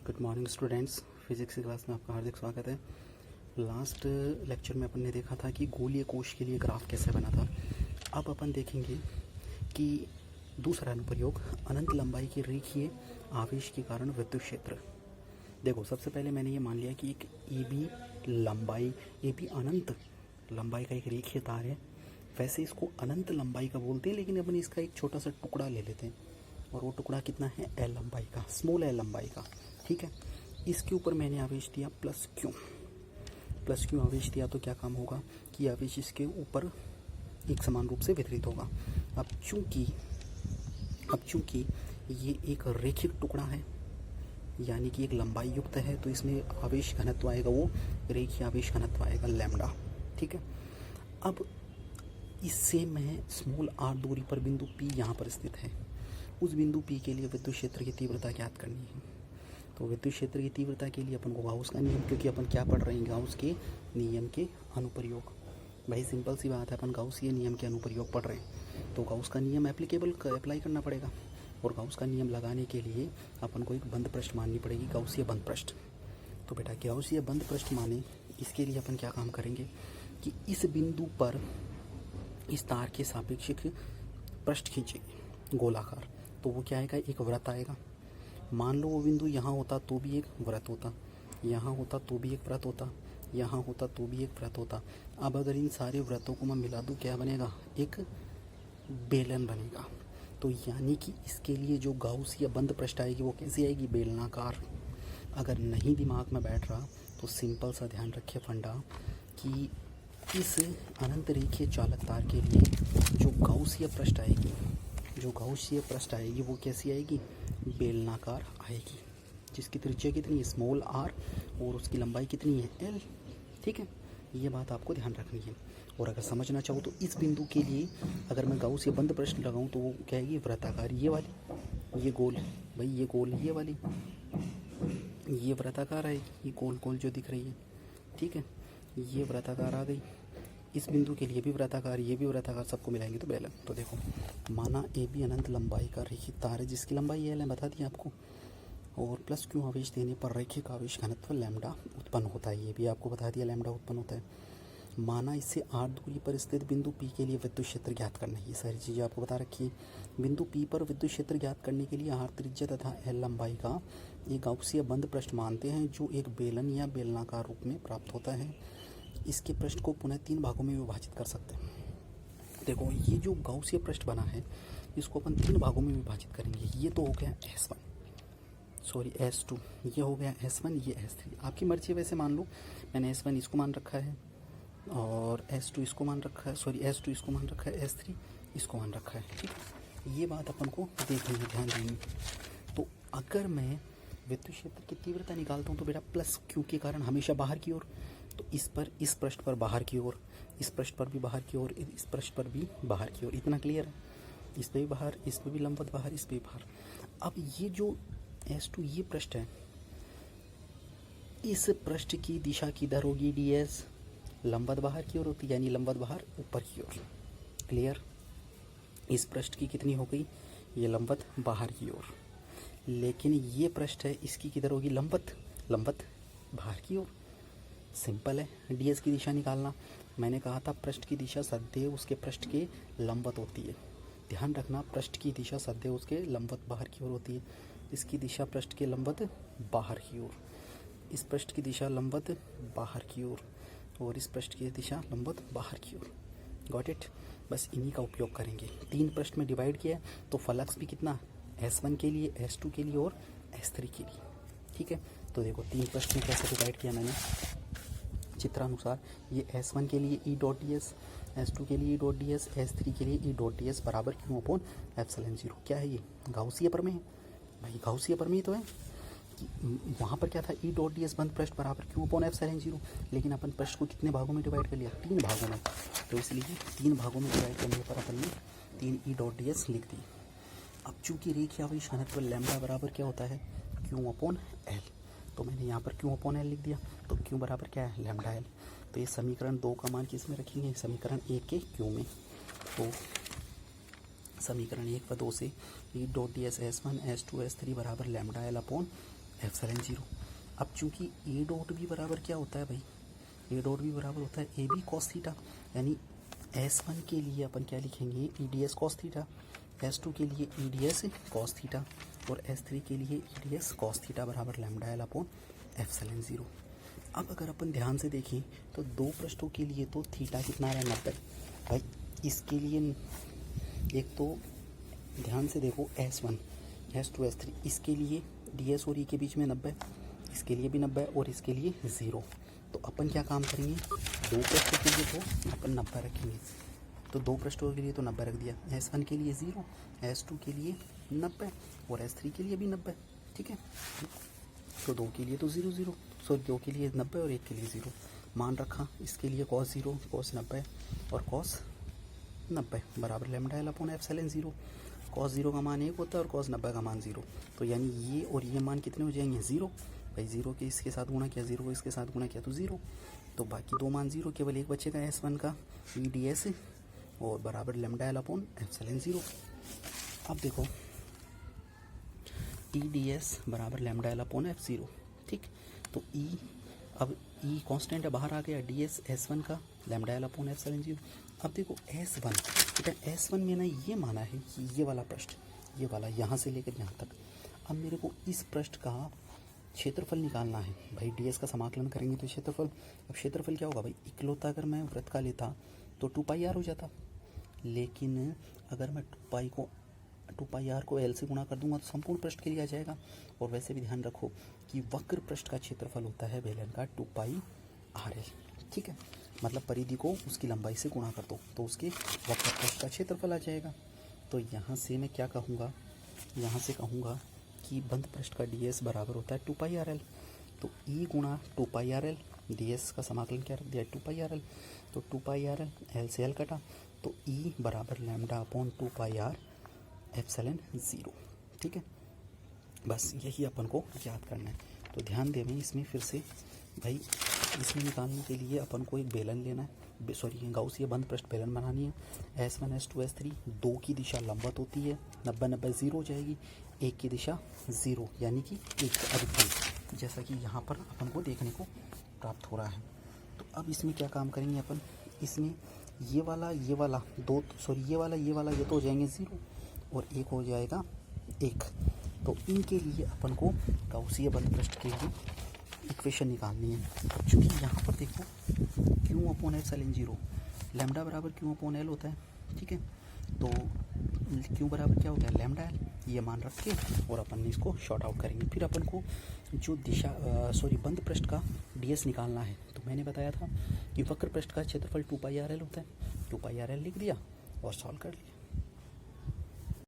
Good morning students. Physics की class में आपका हार्दिक स्वागत है। लास्ट लेक्चर में अपन ने देखा था कि गोलीय कोश के लिए ग्राफ कैसे बना था। अब अपन देखेंगे कि दूसरा अनुप्रयोग, अनंत लंबाई के रेखीय आवेश के कारण विद्युत क्षेत्र। देखो, सबसे पहले मैंने ये मान लिया कि एक ए बी अनंत लंबाई का एक रेखीय तार है। वैसे इसको अनंत लंबाई का बोलते हैं, लेकिन अपन इसका एक छोटा सा टुकड़ा ले लेते हैं, और वो टुकड़ा कितना है, एल लंबाई का, स्मॉल एल लंबाई का। ठीक है, इसके ऊपर मैंने आवेश दिया प्लस क्यू आवेश दिया तो क्या काम होगा कि आवेश इसके ऊपर एक समान रूप से वितरित होगा। अब चूंकि ये एक रेखिक टुकड़ा है, यानी कि एक लंबाई युक्त है, तो इसमें आवेश घनत्व आएगा, वो रेखीय आवेश घनत्व आएगा लैम्डा। ठीक है, अब इससे मैं स्मॉल आर दूरी पर बिंदु पी यहाँ पर स्थित है, उस बिंदु पी के लिए विद्युत क्षेत्र की तीव्रता ज्ञात करनी है। तो विद्युत क्षेत्र की तीव्रता के लिए अपन को गाउस का नियम, क्योंकि अपन क्या पढ़ रहे हैं, गाउस के नियम के अनुप्रयोग। भाई सिंपल सी बात है, अपन गाउसीय नियम के अनुप्रयोग पढ़ रहे हैं, तो गाउस का नियम अप्लाई करना पड़ेगा। और गाउस का नियम लगाने के लिए अपन को एक बंद पृष्ठ माननी पड़ेगी, गाउसीय बंद पृष्ठ। तो बेटा गाउसीय बंद पृष्ठ माने, इसके लिए अपन क्या काम करेंगे कि इस बिंदु पर इस तार के सापेक्ष पृष्ठ खींचेंगे गोलाकार, तो वो क्या आएगा, एक वृत्त आएगा। मान लो वो बिंदु यहाँ होता तो भी एक वृत्त होता, यहाँ होता तो भी एक वृत्त होता, यहाँ होता तो भी एक वृत्त होता। अब अगर इन सारे वृत्तों को मैं मिला दूँ, क्या बनेगा, एक बेलन बनेगा। तो यानी कि इसके लिए जो गाउस या बंद पृष्ठ आएगी वो कैसी आएगी, बेलनाकार। अगर नहीं दिमाग में बैठ रहा तो सिंपल सा ध्यान रखिए फंडा कि इस अनंत रेखीय चालक तार के लिए जो गाउसीय पृष्ठ आएगी वो कैसी आएगी, बेलनाकार आएगी, जिसकी त्रिज्या कितनी है, स्मॉल आर, और उसकी लंबाई कितनी है, एल। ठीक है, ये बात आपको ध्यान रखनी है। और अगर समझना चाहो तो इस बिंदु के लिए अगर मैं गाउसीय बंद पृष्ठ लगाऊं तो वो क्या आएगी, वृत्ताकार, ये वाली, ये गोल, भाई ये गोल, ये वाली, ये वृत्ताकार आएगी, ये गोल गोल जो दिख रही है। ठीक है, ये वृत्ताकार आ गई। इस बिंदु के लिए भी वृत्ताकार, ये भी वृत्ताकार, सबको मिलाएंगे तो बेलन। तो देखो, माना ए बी अनंत लंबाई का रेखिक तार है जिसकी लंबाई एल है, बता दिया आपको, और प्लस क्यू आवेश देने पर रेखिक आवेश घनत्व लैम्डा उत्पन्न होता है, ये भी आपको बता दिया, लैम्डा उत्पन्न होता है। माना इससे आर दूरी पर स्थित बिंदु पी के लिए विद्युत क्षेत्र ज्ञात करना है, ये सारी चीज़ें आपको बता रखी है। बिंदु पी पर विद्युत क्षेत्र ज्ञात करने के लिए आर त्रिज्या तथा एल लंबाई का एक गाउसीय बंद पृष्ठ मानते हैं, जो एक बेलन या बेलनाकार रूप में प्राप्त होता है। इसके पृष्ठ को पुनः 3 भागों में विभाजित कर सकते हैं। देखो, ये जो गाउसीय पृष्ठ बना है इसको अपन 3 भागों में विभाजित करेंगे। ये तो हो गया S2, ये हो गया S1, ये S3, आपकी मर्जी है। वैसे मान लो मैंने S1 इसको मान रखा है, और S2 इसको मान रखा है, S2 इसको मान रखा है, S3 इसको मान रखा है। ठीक है, ये बात अपन को देखनी है, ध्यान देनी। तो अगर मैं विद्युत क्षेत्र की तीव्रता निकालता हूँ तो बेटा प्लस क्यू के कारण हमेशा बाहर की ओर, तो इस पृष्ठ पर बाहर की ओर, इस पृष्ठ पर भी बाहर की ओर, इस पृष्ठ पर भी बाहर की ओर, इतना क्लियर है। इस पे भी बाहर, इस पे भी लंबवत बाहर, इस पे भी बाहर। अब ये जो S2 ये पृष्ठ है, इस पृष्ठ की दिशा किधर होगी, DS, लंबवत बाहर की ओर होती है, यानी लंबवत बाहर ऊपर की ओर। क्लियर, इस पृष्ठ की कितनी हो गई, ये लंबवत बाहर की ओर। लेकिन ये पृष्ठ है, इसकी किधर होगी, लंबवत बाहर की ओर। सिंपल है, DS की दिशा निकालना। मैंने कहा था पृष्ठ की दिशा सदैव उसके पृष्ठ के लंबवत होती है। ध्यान रखना, पृष्ठ की दिशा सदैव उसके लंबवत बाहर की ओर होती है। इसकी दिशा पृष्ठ के लंबवत बाहर की ओर, इस पृष्ठ की दिशा लंबवत बाहर की ओर, और इस पृष्ठ की दिशा लंबवत बाहर की ओर। गॉट इट, बस इन्हीं का उपयोग करेंगे। 3 पृष्ठ में डिवाइड किया तो फ्लक्स भी कितना, S1 के लिए, S2 के लिए और S3 के लिए। ठीक है, तो देखो 3 पृष्ठ में कैसे डिवाइड किया मैंने चित्रानुसार। ये S1 के लिए E.ds, S2 के लिए E.ds, S3 के लिए E.ds बराबर Q/ε0। क्या है ये, गाउसीय प्रमेय है भाई, गाउसीय प्रमेय तो है कि वहाँ पर क्या था, E.ds बंद पृष्ठ बराबर Q/ε0, लेकिन अपन पृष्ठ को कितने भागों में डिवाइड कर लिया, 3 भागों में। तो इसलिए 3 भागों में डिवाइड करने पर अपन ने 3 E.ds लिख दी। अब चूंकि रेखीय आवेश घनत्व लैम्डा बराबर क्या होता है, Q/L, तो मैंने यहाँ पर Q/L लिख दिया। तो Q बराबर क्या है, लैम्डा L। तो ये समीकरण 2 का मान किस में रखेंगे, समीकरण 1 के Q में। तो समीकरण 1 व 2 से E.ds S1 S2 S3 बराबर लैम्डा L अपॉन एप्सिलॉन 0। अब चूंकि ए डॉट भी बराबर क्या होता है भाई, ए डॉट भी बराबर होता है ए बी कॉस थीटा, यानी S1 के लिए अपन क्या लिखेंगे E D S cos theta, S2 के लिए E D S cos theta और S3 के लिए E D S cos theta बराबर लैम्डा एल अपॉन एप्सिलॉन 0। अब अगर अपन ध्यान से देखें तो दो पृष्ठों के लिए तो थीटा कितना आ रहा है 90 भाई। इसके लिए एक तो ध्यान से देखो S1 S2 S3, इसके लिए DS और E के बीच में 90, इसके लिए भी 90 और इसके लिए 0। तो अपन क्या काम करेंगे, दो पृष्ठों के लिए तो अपन 90 रखेंगे, तो दो पृष्ठों के लिए तो 90 रख दिया। S1 के लिए 0, S2 के लिए 90 और S3 के लिए भी 90, ठीक है। तो दो के लिए तो 0 0, सॉरी दो के लिए 90 और एक के लिए 0 मान रखा। इसके लिए cos 0 cos 90 और cos 90 बराबर lambda L upon epsilon 0। cos 0 का मान 1 होता है और cos 90 का मान 0, तो यानी ये और ये मान कितने हो जाएंगे 0 भाई। 0 के इसके साथ गुणा किया, 0 को इसके साथ गुणा किया तो 0, तो बाकी दो मान 0, केवल एक बचेगा S1 का ई डी एस और बराबर लैम्डा एल अपॉन एप्सिलॉन 0। अब देखो ई डी एस बराबर लैम्डा एल अपॉन एफ 0, ठीक। तो ई, अब ई कांस्टेंट है बाहर आ गया, डी एस S1 का लैम्डा एल अपॉन एप्सिलॉन 0। अब देखो S1, ठीक है, S1 में ना ये माना है कि ये वाला पृष्ठ, ये वाला यहाँ से लेकर यहाँ तक। अब मेरे को इस पृष्ठ का क्षेत्रफल निकालना है भाई, डी एस का समाकलन करेंगे तो क्षेत्रफल। अब क्षेत्रफल क्या होगा भाई, इकलौता अगर मैं वृत्त का लेता तो 2πr हो जाता, लेकिन अगर मैं 2πr को L से गुणा कर दूंगा तो संपूर्ण पृष्ठ के लिए आ जाएगा। और वैसे भी ध्यान रखो कि वक्र पृष्ठ का क्षेत्रफल होता है बेलन का 2πrl, ठीक है। मतलब परिधि को उसकी लंबाई से गुणा कर दो तो उसके वक्र पृष्ठ का क्षेत्रफल आ जाएगा। तो यहाँ से मैं क्या कहूँगा, यहाँ से कहूँगा कि बंद पृष्ठ का ds बराबर होता है 2πrl। तो e गुणा 2πrl, ds का समाकलन क्या रख दिया 2πrl, तो 2πrl l से l कटा, तो e बराबर लैम्डा अपॉन 2πr एप्सिलॉन 0, ठीक है। बस यही अपन को याद करना है। तो ध्यान दें इसमें फिर से भाई, इसमें निकालने के लिए अपन को एक बेलन लेना है, सॉरी गाउसिया बंद पृष्ठ बेलन बनानी है। S1 S2 S3 दो की दिशा लंबवत होती है, 90 90 0 हो जाएगी, एक की दिशा 0 यानी कि एक अधिकतम, जैसा कि यहाँ पर अपन को देखने को प्राप्त हो रहा है। तो अब इसमें क्या काम करेंगे अपन, इसमें ये वाला दो, सॉरी ये वाला ये तो हो जाएंगे 0 और एक हो जाएगा 1। तो इनके लिए अपन को गाउसिया बंद पृष्ठ के लिए इक्वेशन निकालनी है। क्योंकि यहाँ पर देखो Q अपॉन एप्सिलॉन 0 लैम्डा बराबर Q अपॉन L होता है, ठीक है। तो Q बराबर क्या होता है लैम्डा एल, ये मान रख के और अपन इसको शॉर्ट आउट करेंगे। फिर अपन को जो दिशा बंद पृष्ठ का ds निकालना है, तो मैंने बताया था कि वक्र पृष्ठ का क्षेत्रफल 2πrl होता है, 2πrl लिख दिया और सॉल्व कर लिया।